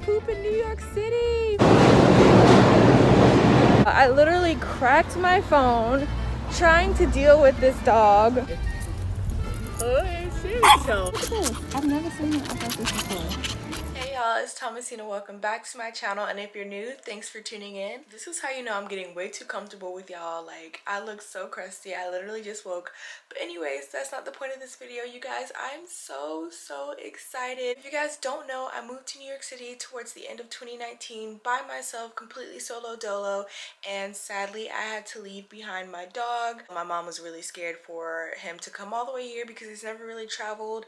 poop in New York City. I literally cracked my phone trying to deal with this dog. I've never seen him like this before. Hey y'all, it's Thomasina. Welcome back to my channel, and if you're new, thanks for tuning in. This is how you know I'm getting way too comfortable with y'all. Like, I look so crusty. I literally just woke. But anyways, that's not the point of this video, you guys. I'm so excited. If you guys don't know, I moved to New York City towards the end of 2019 by myself, completely solo dolo, and sadly I had to leave behind my dog. My mom was really scared for him to come all the way here because he's never really traveled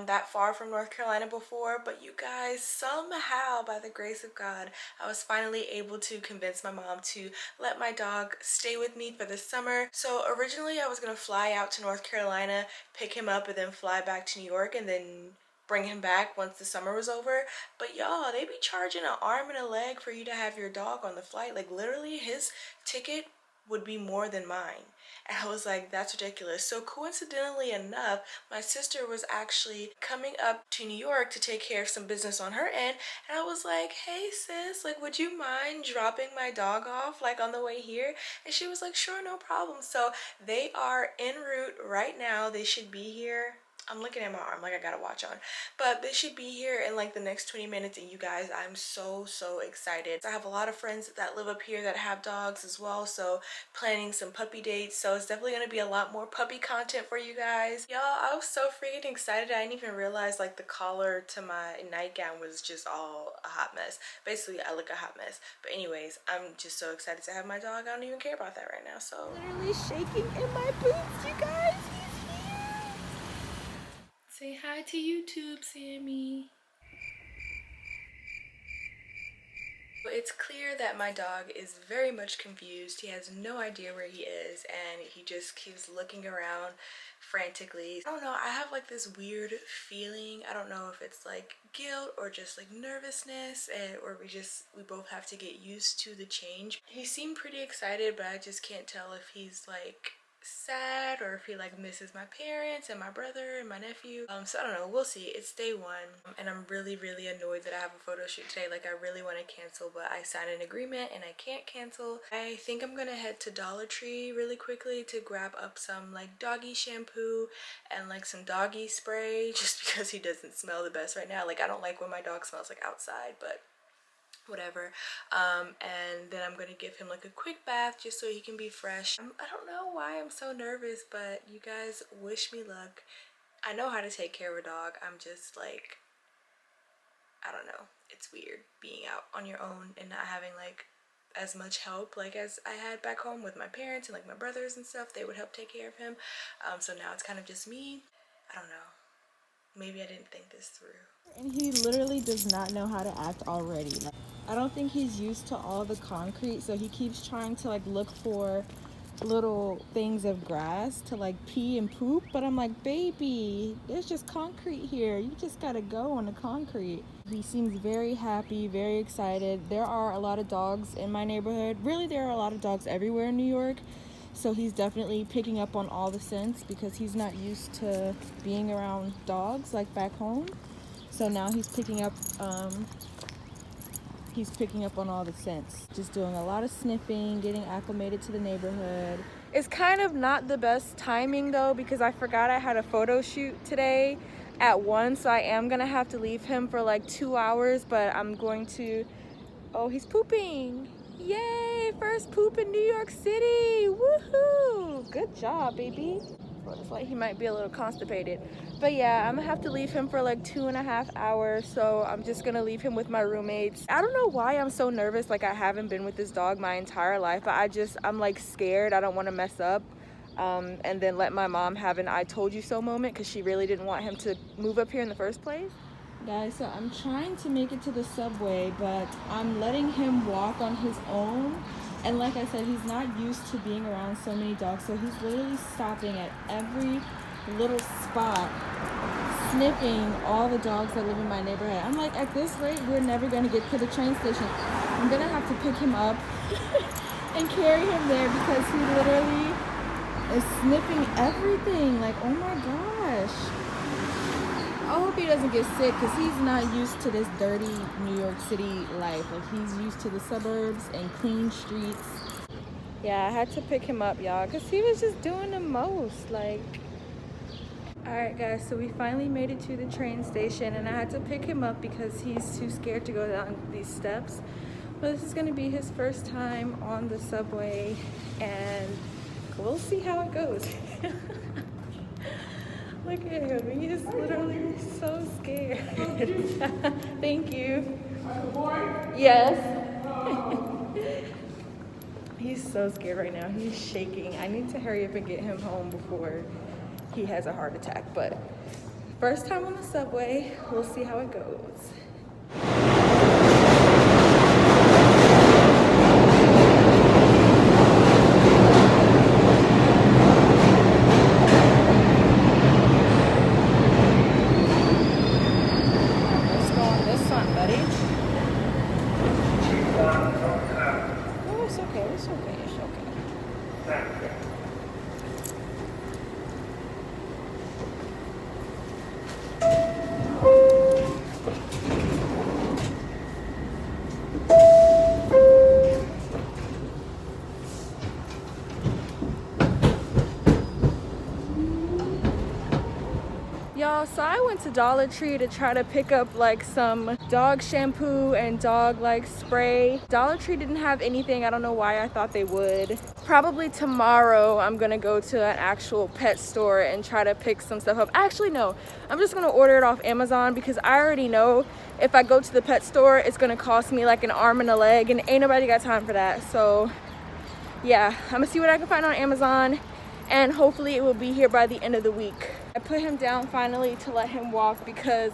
that far from North Carolina before. But you guys, somehow by the grace of God, I was finally able to convince my mom to let my dog stay with me for the summer. So originally I was gonna fly out to North Carolina, pick him up, and then fly back to New York and then bring him back once the summer was over. But y'all, they be charging an arm and a leg for you to have your dog on the flight. Like, literally his ticket would be more than mine. And I was like, that's ridiculous. So coincidentally enough, my sister was actually coming up to New York to take care of some business on her end, and I was like, hey sis, like, would you mind dropping my dog off like on the way here? And she was like, sure, no problem. So they are en route right now. They should be here. I'm looking at my arm like I got a watch on, but they should be here in like the next 20 minutes. And you guys, I'm so excited. I have a lot of friends that live up here that have dogs as well, so planning some puppy dates. So it's definitely going to be a lot more puppy content for you guys. Y'all, I was so freaking excited. I didn't even realize like the collar to my nightgown was just all a hot mess. Basically, I look a hot mess. But anyways, I'm just so excited to have my dog. I don't even care about that right now. So literally shaking in my boots, you guys. Say hi to YouTube, Sammy. It's clear that my dog is very much confused. He has no idea where he is, and he just keeps looking around frantically. I don't know, I have like this weird feeling. I don't know if it's like guilt or just like nervousness, or we both have to get used to the change. He seemed pretty excited, but I just can't tell if he's like sad or if he like misses my parents and my brother and my nephew. So I don't know, we'll see. It's day one, and I'm really annoyed that I have a photo shoot today. Like, I really want to cancel, but I signed an agreement and I can't cancel. I think I'm gonna head to Dollar Tree really quickly to grab up some like doggy shampoo and like some doggy spray, just because he doesn't smell the best right now. Like, I don't like when my dog smells like outside, but whatever. And then I'm gonna give him like a quick bath just so he can be fresh. I don't know why I'm so nervous, but you guys, wish me luck. I know how to take care of a dog. I'm just like, I don't know, it's weird being out on your own and not having like as much help like as I had back home with my parents and like my brothers and stuff. They would help take care of him. So now it's kind of just me. I don't know, maybe I didn't think this through. And he literally does not know how to act already. Like, I don't think he's used to all the concrete, so he keeps trying to like look for little things of grass to like pee and poop. But I'm like, baby, there's just concrete here. You just gotta go on the concrete. He seems very happy, very excited. There are a lot of dogs in my neighborhood. Really, there are a lot of dogs everywhere in New York. So he's definitely picking up on all the scents because he's not used to being around dogs like back home. So now he's picking up on all the scents. Just doing a lot of sniffing, getting acclimated to the neighborhood. It's kind of not the best timing though, because I forgot I had a photo shoot today at 1, so I am gonna have to leave him for like 2 hours, but I'm going to, oh, he's pooping. Yay, first poop in New York City. Woohoo! Good job, baby. Looks like he might be a little constipated. But yeah, I'm gonna have to leave him for like 2.5 hours, so I'm just gonna leave him with my roommates. I don't know why I'm so nervous. Like, I haven't been with this dog my entire life, but I'm like scared. I don't want to mess up and then let my mom have an I told you so moment, because she really didn't want him to move up here in the first place. Guys, so I'm trying to make it to the subway, but I'm letting him walk on his own. And like I said, he's not used to being around so many dogs, so he's literally stopping at every little spot, sniffing all the dogs that live in my neighborhood. I'm like, at this rate, we're never going to get to the train station. I'm going to have to pick him up and carry him there, because he literally is sniffing everything. Like, oh my gosh. hope he doesn't get sick because he's not used to this dirty New York City life. Like, he's used to the suburbs and clean streets. Yeah, I had to pick him up, y'all, because he was just doing the most. Like, all right, guys, so we finally made it to the train station, and I had to pick him up because he's too scared to go down these steps. But this is going to be his first time on the subway, and we'll see how it goes. Look at him, he is literally so scared. Thank you. Yes. He's so scared right now, he's shaking. I need to hurry up and get him home before he has a heart attack. But first time on the subway, we'll see how it goes. Y'all, so I went to Dollar Tree to try to pick up like some dog shampoo and dog like spray. Dollar Tree didn't have anything. I don't know why I thought they would. Probably tomorrow I'm gonna go to an actual pet store and try to pick some stuff up. Actually, no, I'm just gonna order it off Amazon because I already know if I go to the pet store, it's gonna cost me like an arm and a leg, and ain't nobody got time for that. So yeah, I'm gonna see what I can find on Amazon, and hopefully it will be here by the end of the week. I put him down finally to let him walk because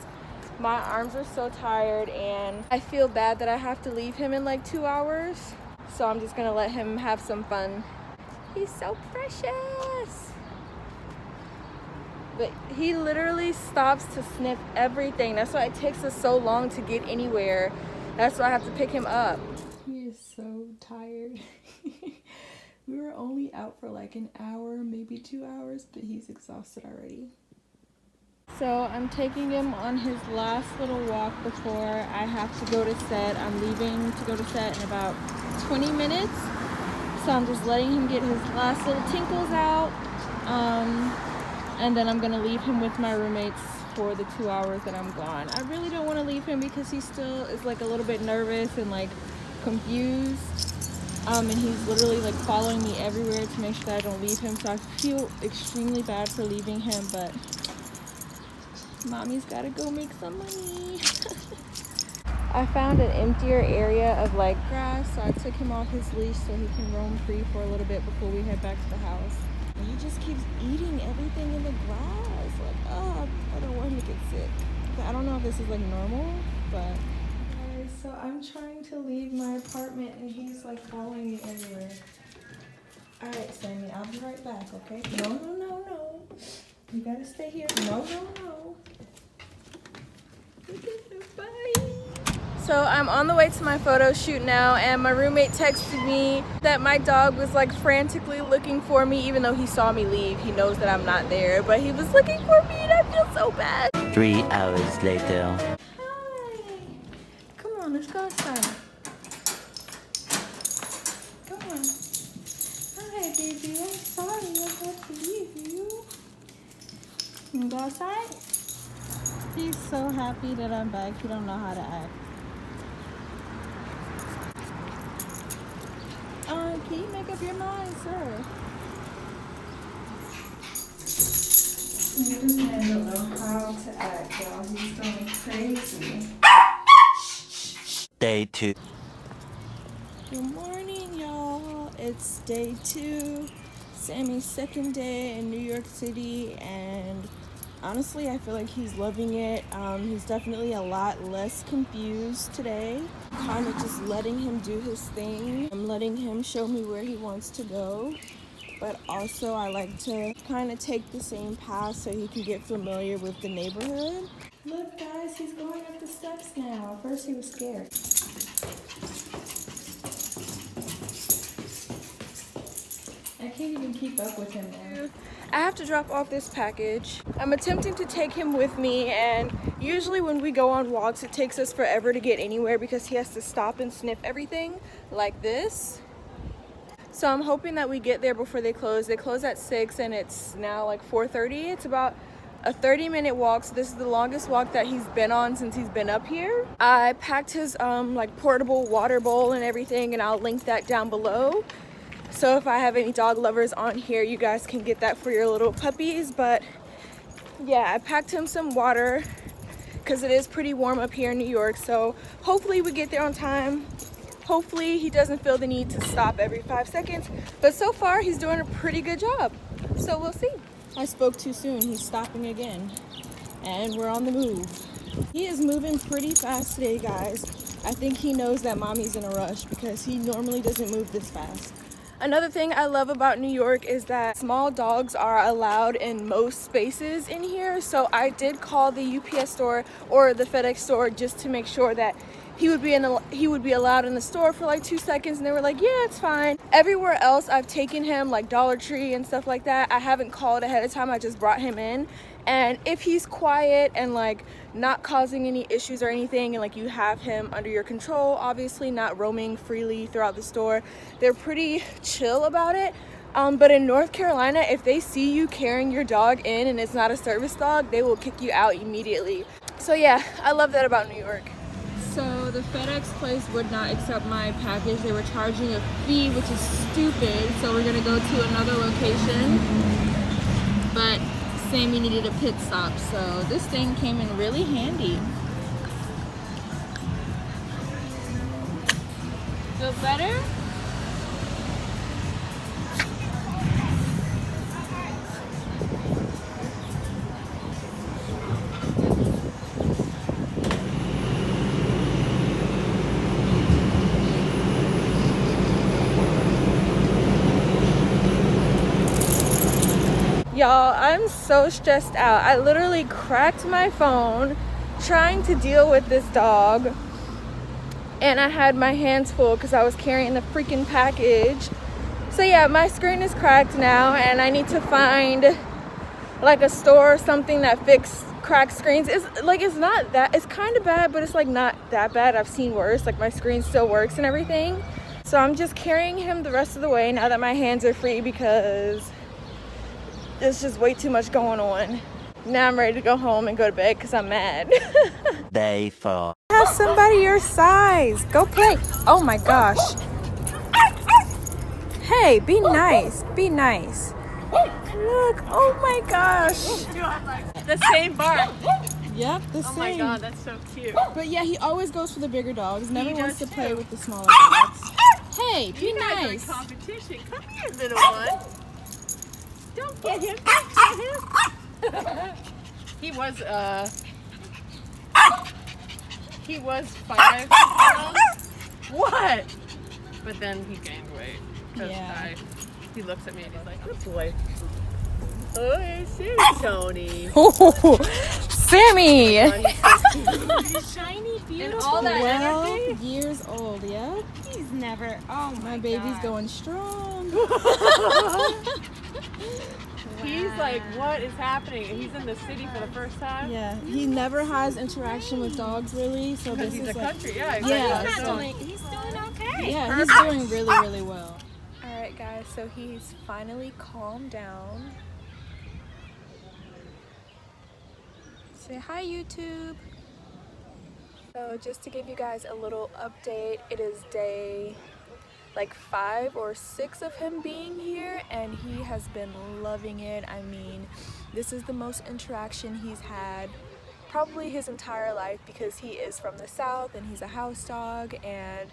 my arms are so tired and I feel bad that I have to leave him in like 2 hours. So I'm just gonna let him have some fun. He's so precious. But he literally stops to sniff everything. That's why it takes us so long to get anywhere. That's why I have to pick him up. He is so tired. We were only out for like an hour, maybe 2 hours, but he's exhausted already. So I'm taking him on his last little walk before I have to go to set. I'm leaving to go to set in about 20 minutes. So I'm just letting him get his last little tinkles out. And then I'm gonna leave him with my roommates for the 2 hours that I'm gone. I really don't wanna leave him because he still is like a little bit nervous and like confused. And he's literally like following me everywhere to make sure that I don't leave him. So I feel extremely bad for leaving him, but mommy's gotta go make some money. I found an emptier area of like grass, so I took him off his leash so he can roam free for a little bit before we head back to the house. And he just keeps eating everything in the grass. Like, oh, I don't want him to get sick. I don't know if this is like normal, but so I'm trying to leave my apartment and he's like following me everywhere. All right, Sammy, I'll be right back, okay? No, no, no, no. You gotta stay here. No, no, no. Look at him, bye. So I'm on the way to my photo shoot now, and my roommate texted me that my dog was like frantically looking for me, even though he saw me leave. He knows that I'm not there, but he was looking for me and I feel so bad. 3 hours later. Let's go outside. Come on. Hi, baby. I'm sorry I had to leave you. You can go outside? He's so happy that I'm back. He don't know how to act. Can you make up your mind, sir? This man don't know how to act, y'all. He's going crazy. Day 2. Good morning, y'all. It's day 2, Sammy's second day in New York City, and honestly, I feel like he's loving it. He's definitely a lot less confused today. Kind of just letting him do his thing. I'm letting him show me where he wants to go, but also I like to kind of take the same path so he can get familiar with the neighborhood. Look, guys, he's going up the steps now. First he was scared. I can't even keep up with him now. I have to drop off this package. I'm attempting to take him with me, and usually when we go on walks it takes us forever to get anywhere because he has to stop and sniff everything like this. So I'm hoping that we get there before they close. They close at 6 and it's now like 4:30. It's about a 30-minute walk, so this is the longest walk that he's been on since he's been up here. I packed his like portable water bowl and everything, and I'll link that down below. So if I have any dog lovers on here, you guys can get that for your little puppies. But yeah, I packed him some water because it is pretty warm up here in New York. So hopefully we get there on time. Hopefully he doesn't feel the need to stop every 5 seconds. But so far he's doing a pretty good job. So we'll see. I spoke too soon. He's stopping again. And we're on the move. He is moving pretty fast today, guys. I think he knows that mommy's in a rush because he normally doesn't move this fast. Another thing I love about New York is that small dogs are allowed in most spaces in here. So I did call the UPS store or the FedEx store just to make sure that he would be allowed in the store for like 2 seconds, and they were like, yeah, it's fine. Everywhere else I've taken him, like Dollar Tree and stuff like that, I haven't called ahead of time. I just brought him in. And if he's quiet and like not causing any issues or anything, and like you have him under your control, obviously not roaming freely throughout the store, they're pretty chill about it. But in North Carolina, if they see you carrying your dog in and it's not a service dog, they will kick you out immediately. So yeah, I love that about New York. So the FedEx place would not accept my package. They were charging a fee, which is stupid. So we're gonna go to another location. But Sammy needed a pit stop, so this thing came in really handy. Feel better? Y'all, I'm so stressed out. I literally cracked my phone trying to deal with this dog, and I had my hands full because I was carrying the freaking package. So yeah, my screen is cracked now, and I need to find like a store or something that fixes cracked screens. It's not that, it's kind of bad, but it's like not that bad. I've seen worse. Like my screen still works and everything. So I'm just carrying him the rest of the way now that my hands are free because there's just way too much going on. Now I'm ready to go home and go to bed because I'm mad. Day 4. Have somebody your size. Go play. Oh my gosh. Hey, be nice. Be nice. Look. Oh my gosh. The same bark. Yep, the same. Oh my god, that's so cute. But yeah, he always goes for the bigger dogs. Never He wants to does play too. with the smaller dogs. Hey, be You guys are in nice. competition. Come here, little one. Don't get him. Don't get him. He was 5 pounds. What? But then he gained weight. 'Cause Yeah. he looks at me and he's like, good boy. Oh, here's Tony. Sammy! Shiny, beautiful. And all that 12 years old, yeah? He's never. Oh My baby's going strong. He's like, what is happening? And he's in the city for the first time. Yeah, he never has interaction with dogs really, so Because this he's is a like, country, yeah. Yeah, He's, so- he's doing okay. yeah, he's doing really, really well. Alright guys, so he's finally calmed down. Say hi YouTube! So just to give you guys a little update, it is day like 5 or 6 of him being here, and he has been loving it. I mean, this is the most interaction he's had probably his entire life because he is from the South and he's a house dog, and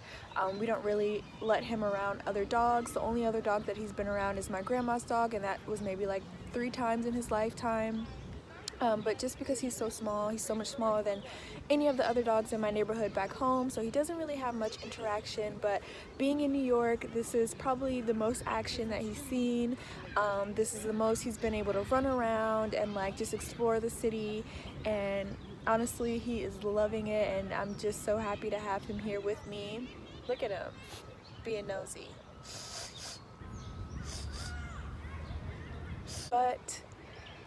we don't really let him around other dogs. The only other dog that he's been around is my grandma's dog, and that was maybe like 3 times in his lifetime. But just because he's so small, he's so much smaller than any of the other dogs in my neighborhood back home, so he doesn't really have much interaction. But being in New York, this is probably the most action that he's seen. This is the most he's been able to run around and like just explore the city, and honestly he is loving it, and I'm just so happy to have him here with me. Look at him being nosy. But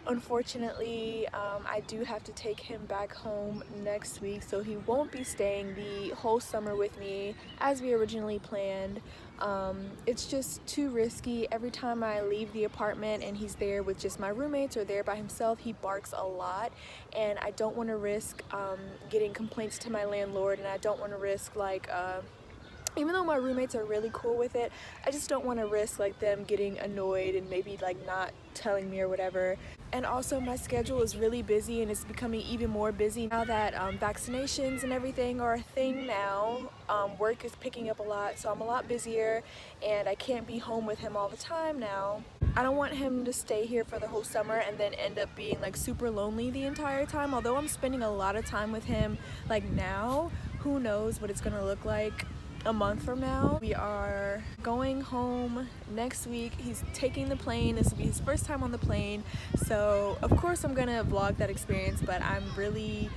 unfortunately, I do have to take him back home next week, so he won't be staying the whole summer with me as we originally planned. It's just too risky. Every time I leave the apartment and he's there with just my roommates or there by himself, he barks a lot, and I don't want to risk getting complaints to my landlord, and I don't want to risk like even though my roommates are really cool with it, I just don't want to risk like them getting annoyed and maybe like not telling me or whatever. And also my schedule is really busy, and it's becoming even more busy now that vaccinations and everything are a thing now. Work is picking up a lot, so I'm a lot busier and I can't be home with him all the time now. I don't want him to stay here for the whole summer and then end up being like super lonely the entire time. Although I'm spending a lot of time with him like now, who knows what it's gonna look like a month from now. We are going home next week. He's taking the plane. This will be his first time on the plane, so of course I'm gonna vlog that experience, but I'm really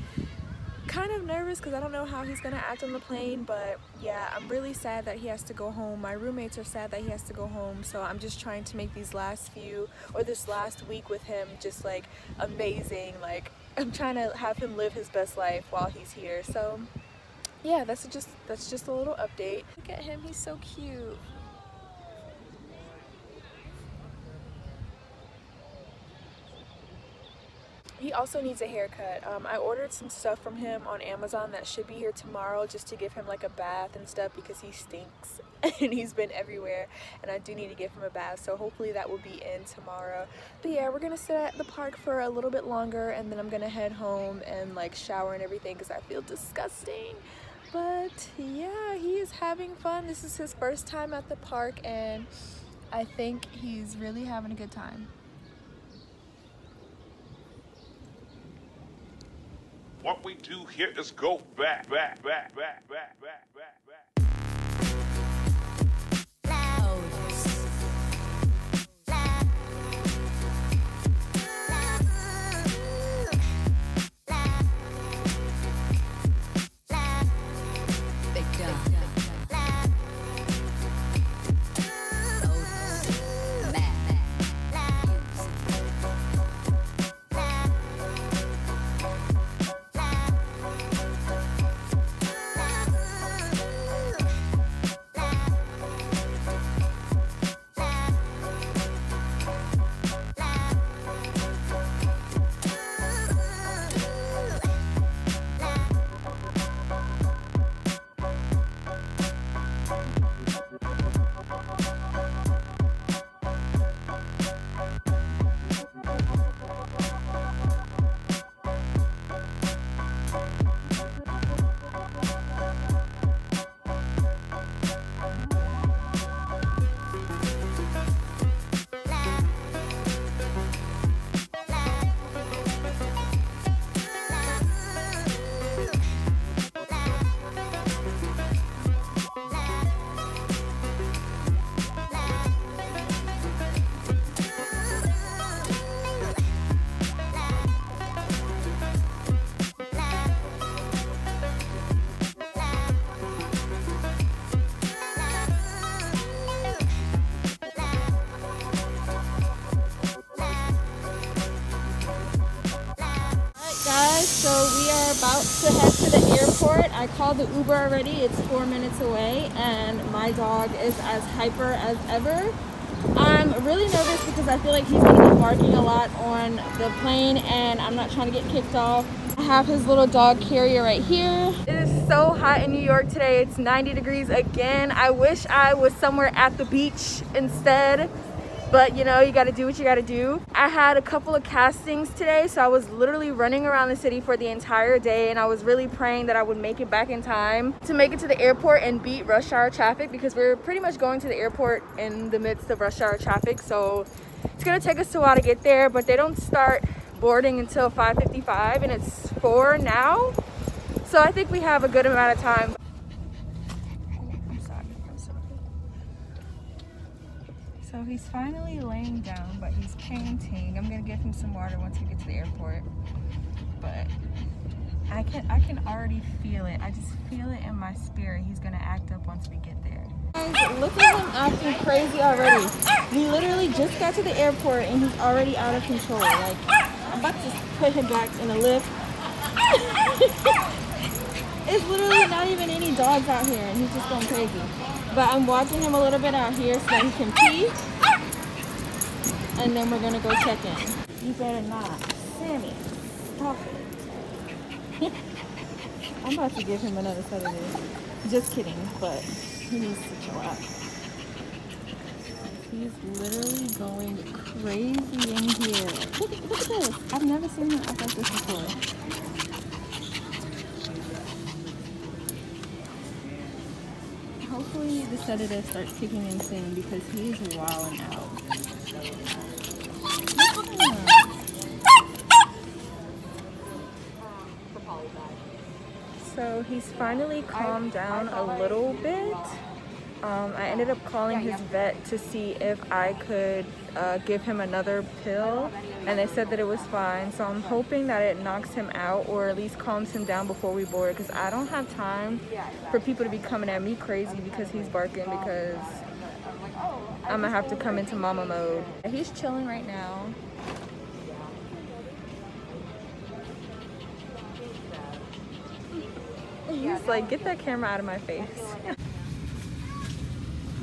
kind of nervous because I don't know how he's gonna act on the plane. But yeah, I'm really sad that he has to go home. My roommates are sad that he has to go home, so I'm just trying to make these last few, or this last week with him, just like amazing. Like I'm trying to have him live his best life while he's here. So yeah, that's just a little update. Look at him, he's so cute. He also needs a haircut. I ordered some stuff from him on Amazon that should be here tomorrow, just to give him like a bath and stuff because he stinks and he's been everywhere, and I do need to give him a bath, so hopefully that will be in tomorrow. But yeah, we're gonna sit at the park for a little bit longer, and then I'm gonna head home and like shower and everything because I feel disgusting. But yeah, he is having fun. This is his first time at the park, and I think he's really having a good time. What we do here is go back. So we are about to head to the airport. I called the Uber already. It's 4 minutes away, and my dog is as hyper as ever. I'm really nervous because I feel like he's going to be barking a lot on the plane, and I'm not trying to get kicked off. I have his little dog carrier right here. It is so hot in New York today. It's 90 degrees again. I wish I was somewhere at the beach instead. But you know, you gotta do what you gotta do. I had a couple of castings today, so I was literally running around the city for the entire day, and I was really praying that I would make it back in time to make it to the airport and beat rush hour traffic, because we're pretty much going to the airport in the midst of rush hour traffic. So it's gonna take us a while to get there, but they don't start boarding until 5:55, and it's 4 now. So I think we have a good amount of time. So he's finally laying down, but he's panting. I'm gonna give him some water once we get to the airport. But I can already feel it. I just feel it in my spirit. He's gonna act up once we get there. Guys, look at him acting crazy already. We literally just got to the airport and he's already out of control. Like, I'm about to put him back in the lift. It's literally not even any dogs out here, and he's just going crazy. But I'm watching him a little bit out here so that he can pee, and then we're gonna go check in. You better not. Sammy, stop it. I'm about to give him another sedative. Just kidding, but he needs to chill out. He's literally going crazy in here. Look at this. I've never seen him act like this before. Hopefully the sedative starts kicking in soon because he is wilding out. So he's finally calmed down a little bit. I ended up calling his vet to see if I could give him another pill, and they said that it was fine. So I'm hoping that it knocks him out or at least calms him down before we board, because I don't have time for people to be coming at me crazy because he's barking, because I'm gonna have to come into mama mode. He's chilling right now. He's like, get that camera out of my face.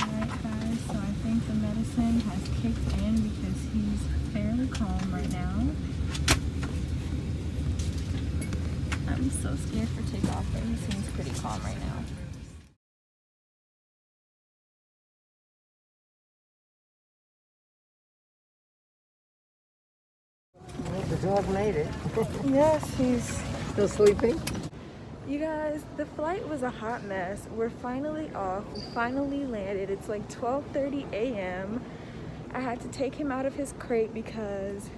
Alright guys, so I think the medicine has kicked in because he's fairly calm right now. I'm so scared for takeoff, but he seems pretty calm right now. The dog made it. Yes, he's Still sleeping? You guys, the flight was a hot mess. We're finally off. We finally landed. It's like 12:30 a.m. I had to take him out of his crate because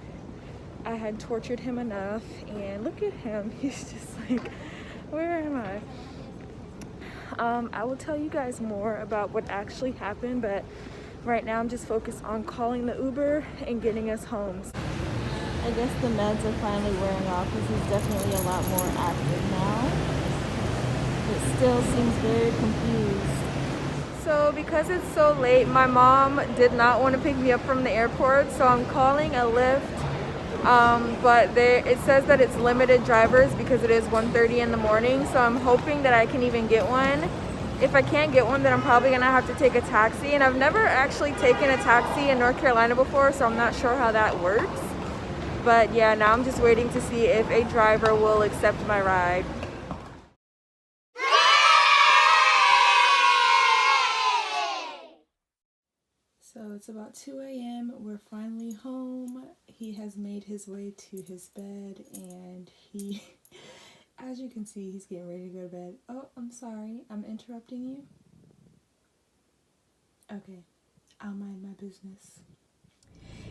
I had tortured him enough. And look at him. He's just like, where am I? I will tell you guys more about what actually happened, but right now I'm just focused on calling the Uber and getting us home. I guess the meds are finally wearing off because he's definitely a lot more active now. It still seems very confused. So because it's so late, my mom did not want to pick me up from the airport, so I'm calling a Lyft. But it says that it's limited drivers because it is 1:30 in the morning, so I'm hoping that I can even get one. If I can't get one, then I'm probably gonna have to take a taxi, and I've never actually taken a taxi in North Carolina before, so I'm not sure how that works. But yeah, now I'm just waiting to see if a driver will accept my ride. So it's about 2 a.m. We're finally home. He has made his way to his bed, and he, as you can see, he's getting ready to go to bed. Oh, I'm sorry. I'm interrupting you. Okay, I'll mind my business.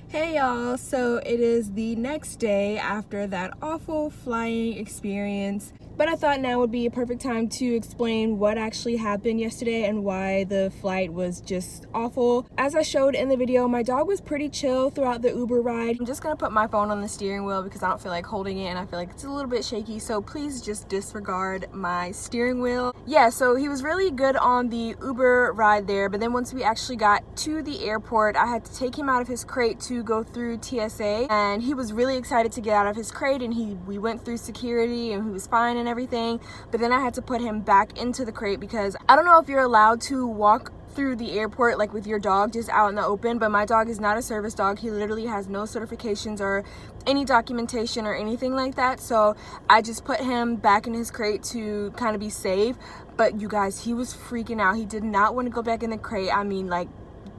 Hey y'all, so it is the next day after that awful flying experience, but I thought now would be a perfect time to explain what actually happened yesterday and why the flight was just awful. As I showed in the video, my dog was pretty chill throughout the Uber ride. I'm just gonna put my phone on the steering wheel because I don't feel like holding it and I feel like it's a little bit shaky, so please just disregard my steering wheel. Yeah, so he was really good on the Uber ride there, but then once we actually got to the airport, I had to take him out of his crate to go through TSA, and he was really excited to get out of his crate, and we went through security and he was fine and everything. But then I had to put him back into the crate because I don't know if you're allowed to walk through the airport like with your dog just out in the open, but my dog is not a service dog. He literally has no certifications or any documentation or anything like that, so I just put him back in his crate to kind of be safe. But you guys, he was freaking out. He did not want to go back in the crate. I mean, like,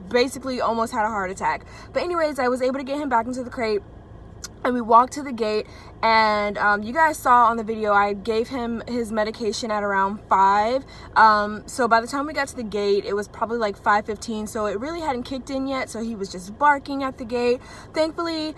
basically almost had a heart attack. But anyways, I was able to get him back into the crate, and we walked to the gate, and you guys saw on the video I gave him his medication at around 5. So by the time we got to the gate, it was probably like 5:15, so it really hadn't kicked in yet, so he was just barking at the gate. Thankfully,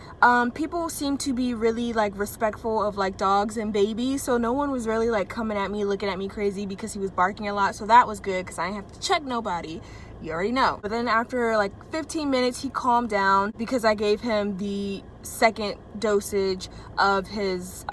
people seem to be really like respectful of like dogs and babies, so no one was really like coming at me, looking at me crazy because he was barking a lot, so that was good because I didn't have to check nobody. You already know. But then after like 15 minutes, he calmed down because I gave him the second dosage of his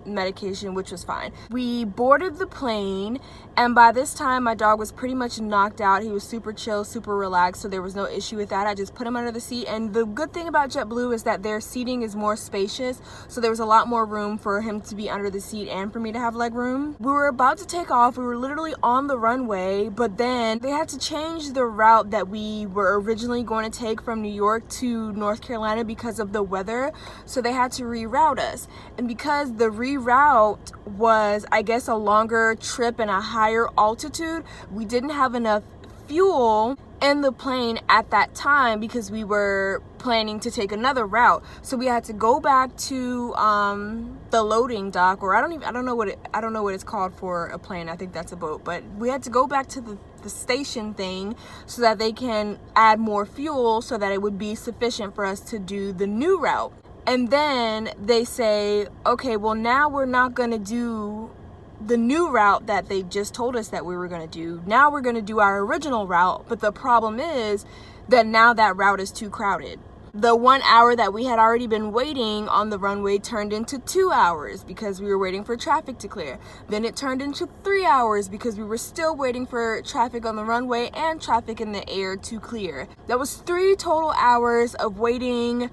medication, which was fine. We boarded the plane, and by this time my dog was pretty much knocked out. He was super chill, super relaxed, so there was no issue with that. I just put him under the seat, and the good thing about JetBlue is that their seating is more spacious, so there was a lot more room for him to be under the seat and for me to have leg room. We were about to take off. We were literally on the runway, but then they had to change the route that we were originally going to take from New York to North Carolina because of the weather. So they had to reroute us, and because the reroute was, I guess, a longer trip and a higher altitude, we didn't have enough fuel in the plane at that time because we were planning to take another route. So we had to go back to the loading dock, or I don't know what it's called for a plane. I think that's a boat, but we had to go back to the station thing so that they can add more fuel so that it would be sufficient for us to do the new route. And then they say, okay, well, now we're not gonna do the new route that they just told us that we were gonna do. Now we're gonna do our original route, but the problem is that now that route is too crowded. The 1 hour that we had already been waiting on the runway turned into 2 hours because we were waiting for traffic to clear. Then it turned into 3 hours because we were still waiting for traffic on the runway and traffic in the air to clear. That was 3 total hours of waiting.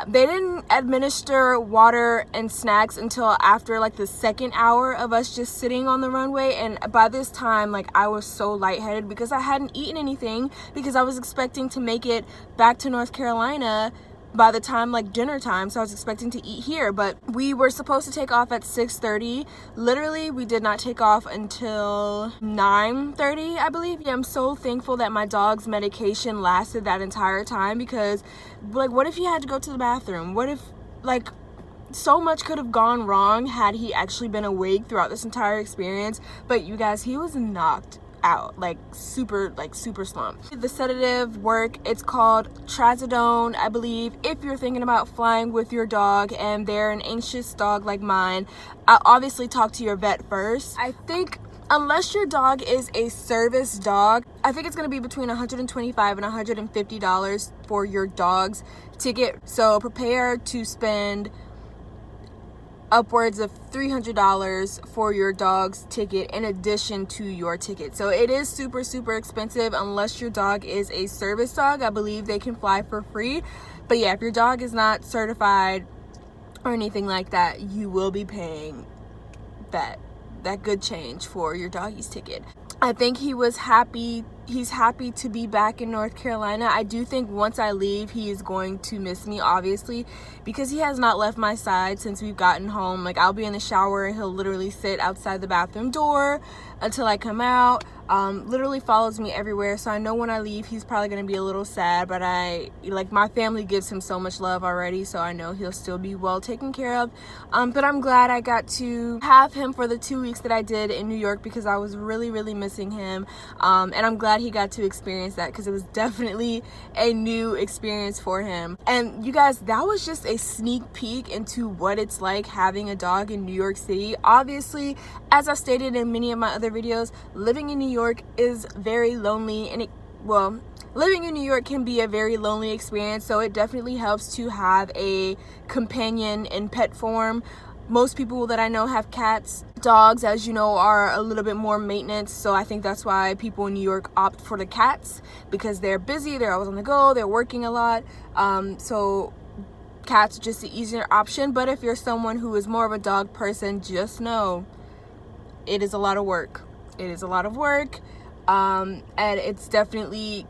They didn't administer water and snacks until after like the 2nd hour of us just sitting on the runway, and by this time, like, I was so lightheaded because I hadn't eaten anything because I was expecting to make it back to North Carolina by the time like dinner time, so I was expecting to eat here. But we were supposed to take off at 6:30. Literally, we did not take off until 9:30, I believe. Yeah, I'm so thankful that my dog's medication lasted that entire time, because like, what if he had to go to the bathroom? What if, like, so much could have gone wrong had he actually been awake throughout this entire experience. But you guys, he was knocked out, like super slumped. The sedative work, it's called trazodone, I believe. If you're thinking about flying with your dog and they're an anxious dog like mine, I'll obviously talk to your vet first. I think unless your dog is a service dog, I think it's going to be between $125 and $150 for your dog's ticket. So prepare to spend upwards of $300 for your dog's ticket in addition to your ticket. So it is super expensive unless your dog is a service dog. I believe they can fly for free. But yeah, if your dog is not certified or anything like that, you will be paying that good change for your doggy's ticket. I think he was happy. He's happy to be back in North Carolina. I do think once I leave, he is going to miss me, obviously, because he has not left my side since we've gotten home. Like, I'll be in the shower and he'll literally sit outside the bathroom door until I come out. Literally follows me everywhere. So I know when I leave, he's probably going to be a little sad, but my family gives him so much love already, so I know he'll still be well taken care of. But I'm glad I got to have him for the 2 weeks that I did in New York, because I was really missing him. And I'm glad he got to experience that, because it was definitely a new experience for him. And you guys, that was just a sneak peek into what it's like having a dog in New York City. Obviously, as I stated in many of my other videos, living in New York is very lonely, and living in New York can be a very lonely experience, so it definitely helps to have a companion in pet form. Most people that I know have cats. Dogs, as you know, are a little bit more maintenance, so I think that's why people in New York opt for the cats, because they're busy, they're always on the go, they're working a lot. So cats are just the easier option. But if you're someone who is more of a dog person, just know it is a lot of work. It is a lot of work, and it definitely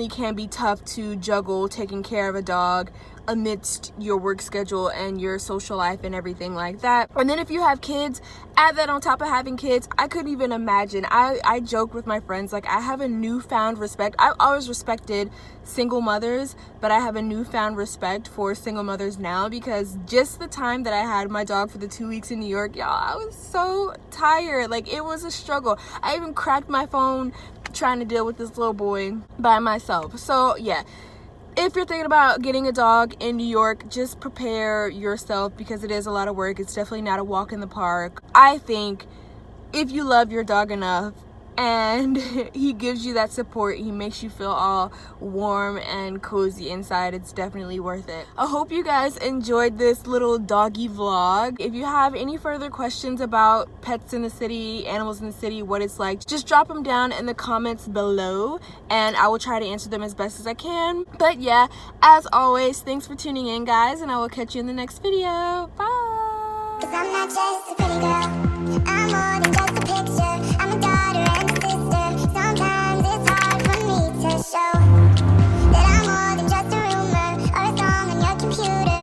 can be tough to juggle taking care of a dog amidst your work schedule and your social life and everything like that. And then if you have kids, add that on top of having kids. I couldn't even imagine. I joke with my friends, like, I have a newfound respect. I've always respected single mothers, but I have a newfound respect for single mothers now, because just the time that I had my dog for the 2 weeks in New York, y'all, I was so tired. Like, it was a struggle. I even cracked my phone trying to deal with this little boy by myself. So yeah, if you're thinking about getting a dog in New York, just prepare yourself, because it is a lot of work. It's definitely not a walk in the park. I think if you love your dog enough and he gives you that support. He makes you feel all warm and cozy inside. It's definitely worth it. I hope you guys enjoyed this little doggy vlog. If you have any further questions about pets in the city, animals in the city, what it's like, just drop them down in the comments below and I will try to answer them as best as I can. But yeah, as always, thanks for tuning in, guys, and I will catch you in the next video. Bye. 'Cause I'm not just a pretty girl.